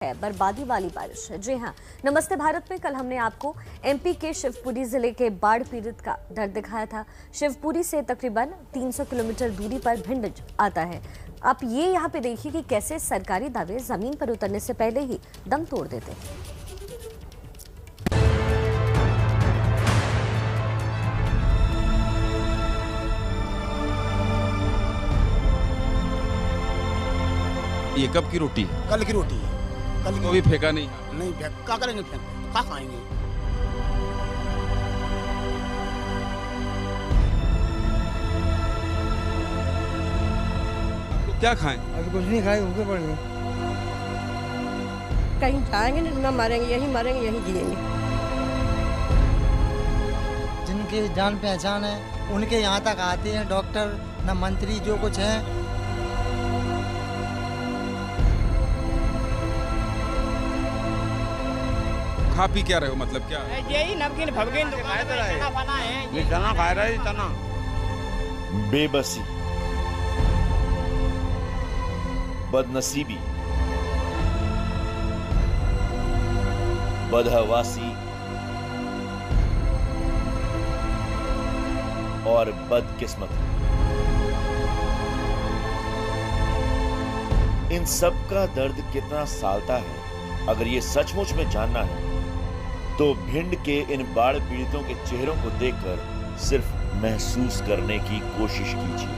है बर्बादी वाली बारिश है। जी हाँ, नमस्ते भारत में कल हमने आपको एमपी के शिवपुरी जिले के बाढ़ पीड़ित का दर्द दिखाया था। शिवपुरी से तकरीबन 300 किलोमीटर दूरी पर भिंड आता है। आप ये यहाँ पे देखिए कि कैसे सरकारी दावे जमीन पर उतरने से पहले ही दम तोड़ देते हैं। ये कब की रोटी है? कल की रोटी है। कल की कभी फेंका नहीं? नहीं फेंक, क्या करेंगे फेंक, क्या खाएंगे? तो क्या खाएं? अभी कुछ नहीं खाए, भूखे पड़ गए। कहीं जाएंगे नहीं, ना मरेंगे यहीं जिएंगे। जिनकी जान पहचान है उनके यहाँ तक आते हैं डॉक्टर, न मंत्री, जो कुछ है। खा पी क्या रहे हो, मतलब क्या? यही नमकीन फमकीन चना बना है। ये चना खा रहा है, चना। बेबसी, बदनसीबी, बदहवासी और बदकिस्मती, इन सब का दर्द कितना सालता है, अगर ये सचमुच में जानना है तो भिंड के इन बाढ़ पीड़ितों के चेहरों को देखकर सिर्फ महसूस करने की कोशिश कीजिए।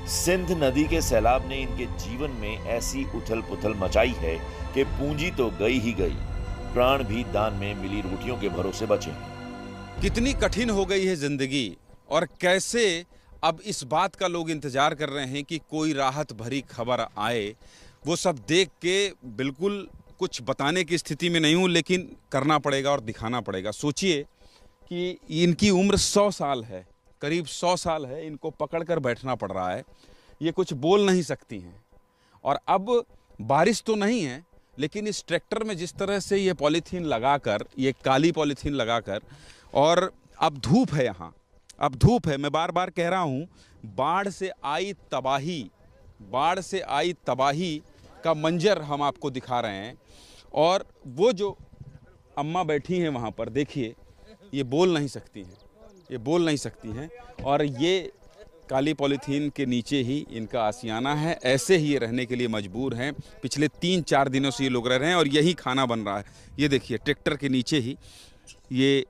सिंध नदी के सैलाब ने इनके जीवन में ऐसी उथल पुथल मचाई है कि पूंजी तो गई ही गई, प्राण भी दान में मिली रोटियों के भरोसे बचे हैं। कितनी कठिन हो गई है जिंदगी, और कैसे अब इस बात का लोग इंतजार कर रहे हैं कि कोई राहत भरी खबर आए। वो सब देख के बिल्कुल कुछ बताने की स्थिति में नहीं हूं, लेकिन करना पड़ेगा और दिखाना पड़ेगा। सोचिए कि इनकी उम्र 100 साल है, करीब 100 साल है, इनको पकड़कर बैठना पड़ रहा है। ये कुछ बोल नहीं सकती हैं, और अब बारिश तो नहीं है, लेकिन इस ट्रैक्टर में जिस तरह से ये पॉलीथीन लगाकर, ये काली पॉलीथीन लगाकर, और अब धूप है, यहाँ अब धूप है। मैं बार बार कह रहा हूँ, बाढ़ से आई तबाही का मंजर हम आपको दिखा रहे हैं। और वो जो अम्मा बैठी हैं वहाँ पर, देखिए, ये बोल नहीं सकती हैं, और ये काली पॉलीथीन के नीचे ही इनका आशियाना है। ऐसे ही ये रहने के लिए मजबूर हैं। पिछले 3-4 दिनों से ये लोग रह रहे हैं और यही खाना बन रहा है। ये देखिए, ट्रैक्टर के नीचे ही ये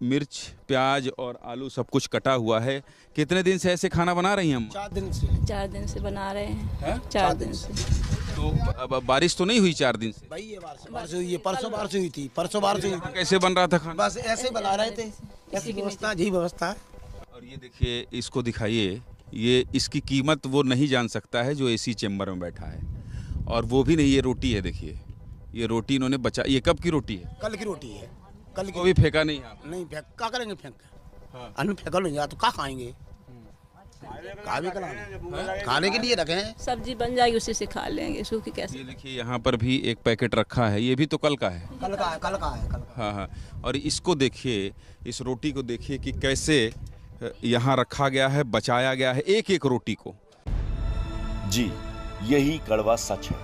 मिर्च, प्याज और आलू सब कुछ कटा हुआ है। कितने दिन से ऐसे खाना बना रही हैं हम? 4 दिन से बना रहे हैं। 4 दिन से। तो अब बारिश तो नहीं हुई 4 दिन से? भाई ये बारिश हुई है, परसों बारिश हुई थी, परसों बारिश हुई थी। कैसे बन रहा था खाना? बस ऐसे बना रहे थे, ऐसी व्यवस्था, यही व्यवस्था है। और ये देखिए, इसको दिखाइए, ये इसकी कीमत वो नहीं जान सकता है जो एसी चेम्बर में बैठा है। और वो भी नहीं, ये रोटी है, देखिए, ये रोटी इन्होंने बचा। ये कब की रोटी है? कल की रोटी है। कल को भी फेंका नहीं आप? नहीं फेंक, क्या करेंगे फेंक? अन्न फेंका लो, तो क्या खाएंगे? खाने के लिए रखे हैं। सब्जी बन जाएगी, उसी से खा लेंगे, सूखी कैसे। ये देखिए, यहाँ पर भी एक पैकेट रखा है, ये भी तो कल का है। कल का है। हाँ। और इसको देखिए, इस रोटी को देखिए कि कैसे यहाँ रखा गया है, बचाया गया है एक एक रोटी को। जी, यही कड़वा सच है।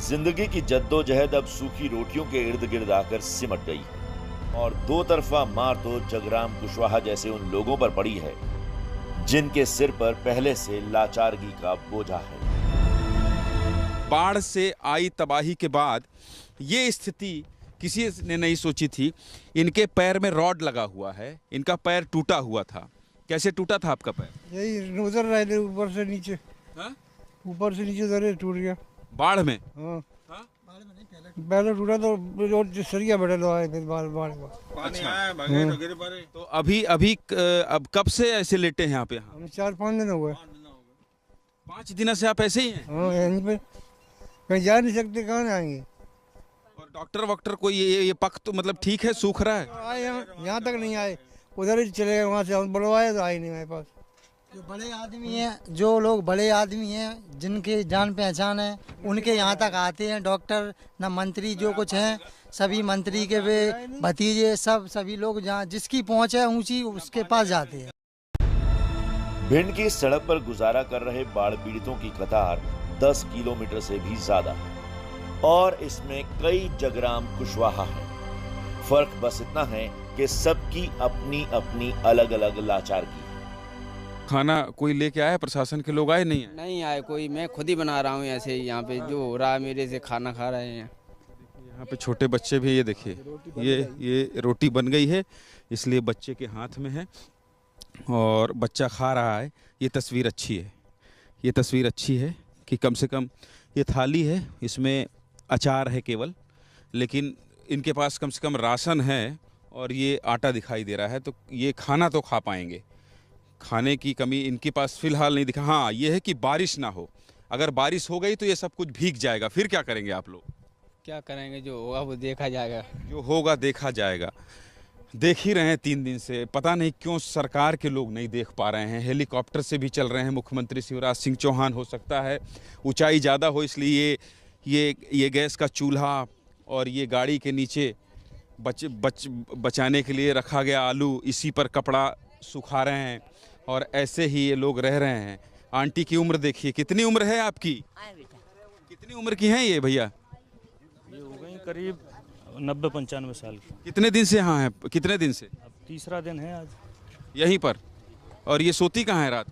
जिंदगी की जद्दोजहद अब सूखी रोटियों के इर्द गिर्द आकर सिमट गई है, और दो तरफा मार तो जगराम कुशवाहा जैसे उन लोगों पर पड़ी है जिनके सिर पर पहले से लाचारगी का बोझा है। बाढ़ से आई तबाही के बाद ये स्थिति किसी ने नहीं सोची थी। इनके पैर में रॉड लगा हुआ है, इनका पैर टूटा हुआ था। कैसे टूटा था आपका पैर? यही उधर रहे थे, ऊपर से नीचे। हाँ? ऊपर से नीचे उधर टूट गया। बाढ़ में? हाँ। पहले टूटा तो सरिया बैठे लो आए थे बाढ़ में। तो अभी अब कब से ऐसे लेटे हैं यहाँ पे? 4-5 दिन हुए। 5 दिन से आप ऐसे ही हैं? हाँ, यहीं पे कहीं जा नहीं सकते, कहाँ जाएंगे? और डॉक्टर वॉक्टर कोई ये पक तो मतलब ठीक है, सूख रहा है? आए यहाँ तक नहीं आए, उधर ही चले गए। वहाँ से हम बुलवाए तो आए नहीं मेरे पास। जो बड़े आदमी हैं, जो लोग बड़े आदमी हैं जिनके जान पहचान है, उनके यहाँ तक आते हैं डॉक्टर, न मंत्री जो कुछ हैं, सभी मंत्री के वे भतीजे सभी लोग जहाँ जिसकी पहुँच है ऊंची उसके पास जाते हैं। भिंड की सड़क पर गुजारा कर रहे बाढ़ पीड़ितों की कतार 10 किलोमीटर से भी ज्यादा है और इसमें कई जगराम कुशवाहा है। फर्क बस इतना है कि सबकी अपनी अपनी अलग अलग लाचारगी है। खाना कोई लेके आया? प्रशासन के लोग आए? नहीं आए? नहीं आए कोई, मैं खुद ही बना रहा हूँ ऐसे ही। यहाँ पे जो हो रहा है मेरे से खाना खा रहे हैं। यहाँ पे छोटे बच्चे भी, ये देखिए, ये रोटी बन गई है इसलिए बच्चे के हाथ में है और बच्चा खा रहा है। ये तस्वीर अच्छी है, ये तस्वीर अच्छी है कि कम से कम ये थाली है, इसमें अचार है केवल, लेकिन इनके पास कम से कम राशन है और ये आटा दिखाई दे रहा है, तो ये खाना तो खा पाएंगे। खाने की कमी इनके पास फिलहाल नहीं दिखा। हाँ, ये है कि बारिश ना हो। अगर बारिश हो गई तो ये सब कुछ भीग जाएगा, फिर क्या करेंगे आप लोग? क्या करेंगे, जो होगा वो देखा जाएगा। जो होगा देखा जाएगा। देख ही रहे हैं 3 दिन से, पता नहीं क्यों सरकार के लोग नहीं देख पा रहे हैं। हेलीकॉप्टर से भी चल रहे हैं मुख्यमंत्री शिवराज सिंह चौहान। हो सकता है ऊंचाई ज़्यादा हो इसलिए ये गैस का चूल्हा और ये गाड़ी के नीचे बचाने के लिए रखा गया आलू, इसी पर कपड़ा सुखा रहे हैं और ऐसे ही ये लोग रह रहे हैं। आंटी की उम्र देखिए, कितनी उम्र है आपकी? कितनी उम्र की हैं ये भैया? ये हो गई करीब 90-95 साल की। कितने दिन से यहाँ हैं? कितने दिन से? अब तीसरा दिन है आज यहीं पर। और ये सोती कहाँ है रात?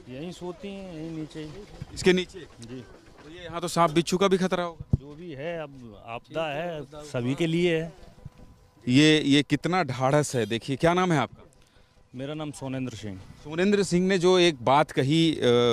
यहीं सोती हैं, यहीं नीचे ही। इसके नीचे जी। तो ये यहाँ तो सांप बिच्छू का भी खतरा होगा। जो भी है अब आपदा है, सभी के लिए है। ये कितना ढाढ़स है, देखिए। क्या नाम है आपका? मेरा नाम सोनेंद्र सिंह। सोनेंद्र सिंह ने जो एक बात कही,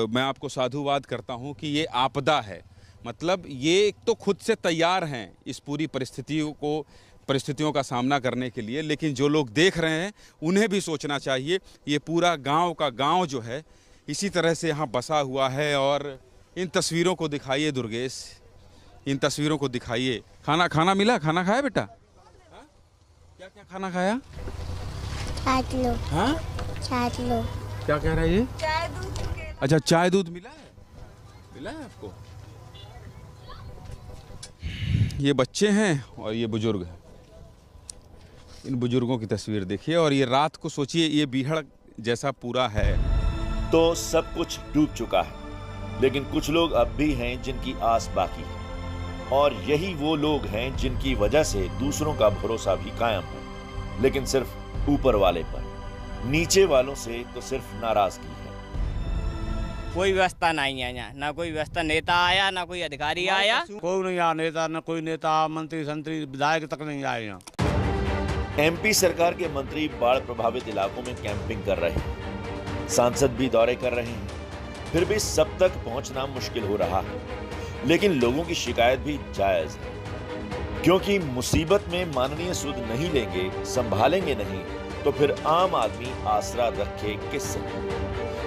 मैं आपको साधुवाद करता हूँ कि ये आपदा है। मतलब ये तो खुद से तैयार हैं इस पूरी परिस्थितियों का सामना करने के लिए, लेकिन जो लोग देख रहे हैं उन्हें भी सोचना चाहिए। ये पूरा गांव का गांव जो है इसी तरह से यहाँ बसा हुआ है। और इन तस्वीरों को दिखाइए दुर्गेश, इन तस्वीरों को दिखाइए। खाना मिला? खाना खाया बेटा? क्या क्या खाना खाया? छाछ लो। हाँ, छाछ लो। क्या कह रहा है ये? चाय दूध। अच्छा, चाय दूध मिला है? मिला है आपको? ये बच्चे हैं और ये बुजुर्ग हैं। इन बुजुर्गों की तस्वीर देखिए और ये रात को सोचिए, ये बीहड़ जैसा पूरा है। तो सब कुछ डूब चुका है, लेकिन कुछ लोग अब भी हैं जिनकी आस बाकी है और यही वो लोग हैं जिनकी वजह से दूसरों का भरोसा भी कायम है, लेकिन सिर्फ ऊपर वाले पर। नीचे वालों से तो सिर्फ नाराजगी है। कोई व्यवस्था नहीं है यहाँ, ना कोई व्यवस्था, नेता आया ना कोई अधिकारी आया। कोई नहीं आया नेता, न कोई नेता, मंत्री संतरी विधायक तक नहीं आए यहाँ। एमपी सरकार के मंत्री बाढ़ प्रभावित इलाकों में कैंपिंग कर रहे हैं, सांसद भी दौरे कर रहे हैं, फिर भी सब तक पहुंचना मुश्किल हो रहा है। लेकिन लोगों की शिकायत भी जायज है, क्योंकि मुसीबत में माननीय सुध नहीं लेंगे, संभालेंगे नहीं, तो फिर आम आदमी आसरा रखे किससे?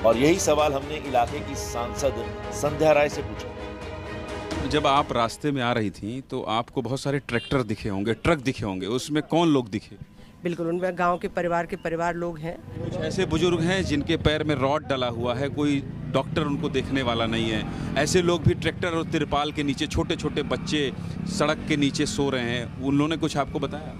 और यही सवाल हमने इलाके की सांसद संध्या राय से पूछा। जब आप रास्ते में आ रही थी तो आपको बहुत सारे ट्रैक्टर दिखे होंगे, ट्रक दिखे होंगे, उसमें कौन लोग दिखे? बिल्कुल, उनमें गांव के परिवार लोग हैं। कुछ ऐसे बुजुर्ग हैं जिनके पैर में रॉड डला हुआ है, कोई डॉक्टर उनको देखने वाला नहीं है। ऐसे लोग भी ट्रैक्टर और तिरपाल के नीचे, छोटे छोटे बच्चे सड़क के नीचे सो रहे हैं। उन्होंने कुछ आपको बताया?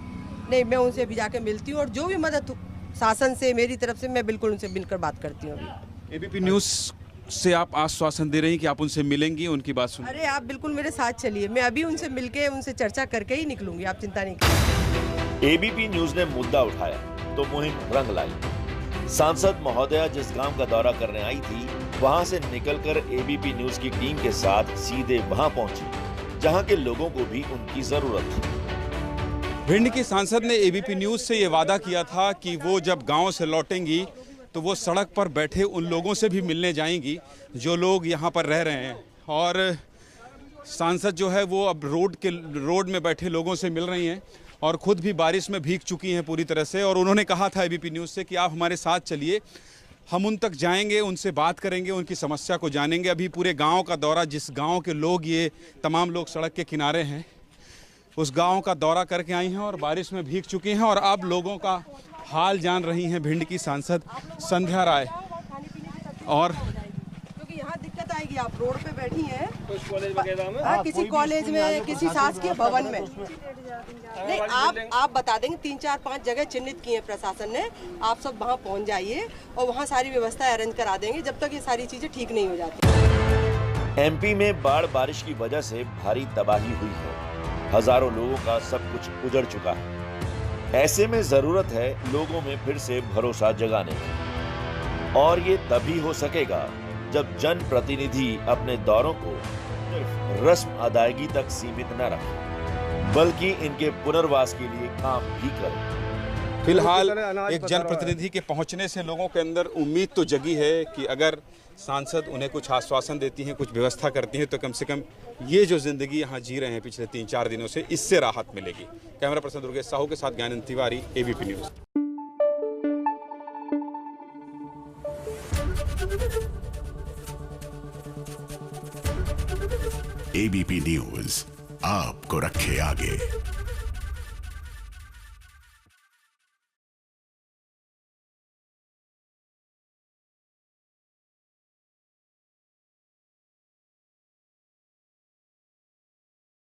नहीं, मैं उनसे अभी जाके मिलती हूँ और जो भी मदद शासन से मेरी तरफ से मैं बिल्कुल उनसे मिलकर बात करती हूँ। अभी एबीपी न्यूज़ से आप आश्वासन दे रही हैं कि आप उनसे मिलेंगी, उनकी बात सुन? अरे आप बिल्कुल मेरे साथ चलिए, मैं अभी उनसे मिलके उनसे चर्चा करके ही निकलूंगी, आप चिंता नहीं करिए। एबीपी न्यूज ने मुद्दा उठाया तो मुहिम रंग लाई। सांसद महोदया जिस गांव का दौरा करने आई थी, वहां से निकलकर एबीपी न्यूज की टीम के साथ सीधे वहां पहुंची जहां के लोगों को भी उनकी जरूरत थी। भिंड की सांसद ने एबीपी न्यूज़ से ये वादा किया था कि वो जब गांव से लौटेंगी तो वो सड़क पर बैठे उन लोगों से भी मिलने जाएंगी जो लोग यहाँ पर रह रहे हैं। और सांसद जो है वो अब रोड में बैठे लोगों से मिल रही हैं और ख़ुद भी बारिश में भीग चुकी हैं पूरी तरह से। और उन्होंने कहा था एबीपी न्यूज़ से कि आप हमारे साथ चलिए, हम उन तक जाएंगे, उनसे बात करेंगे, उनकी समस्या को जानेंगे। अभी पूरे गाँव का दौरा, जिस गाँव के लोग, ये तमाम लोग सड़क के किनारे हैं, उस गांव का दौरा करके आई हैं और बारिश में भीग चुकी हैं और अब लोगों का हाल जान रही हैं भिंड की सांसद संध्या राय। और क्योंकि यहाँ दिक्कत आएगी, आप रोड पे बैठी हैं किसी कॉलेज में, किसी शासकीय भवन में, नहीं आप बता देंगे 3, 4, 5 जगह चिन्हित की है प्रशासन ने, आप सब वहाँ पहुँच जाइए और वहाँ सारी व्यवस्था अरेंज करा देंगे जब तक ये सारी चीजें ठीक नहीं हो जाती। एमपी में बाढ़ बारिश की वजह से भारी तबाही हुई है। हजारों लोगों का सब कुछ उजड़ चुका है। ऐसे में जरूरत है लोगों में फिर से भरोसा जगाने की, और ये तभी हो सकेगा जब जनप्रतिनिधि अपने दौरों को सिर्फ रस्म अदायगी तक सीमित न रखें, बल्कि इनके पुनर्वास के लिए काम भी करें। फिलहाल एक जनप्रतिनिधि के पहुंचने से लोगों के अंदर उम्मीद तो जगी है कि अगर सांसद उन्हें कुछ आश्वासन देती हैं, कुछ व्यवस्था करती हैं, तो कम से कम ये जो जिंदगी यहाँ जी रहे हैं पिछले 3-4 दिनों से, इससे राहत मिलेगी। कैमरा पर्सन दुर्गेश साहू के साथ Gyanand Tiwari, ABP news. ABP news आपको रखे आगे।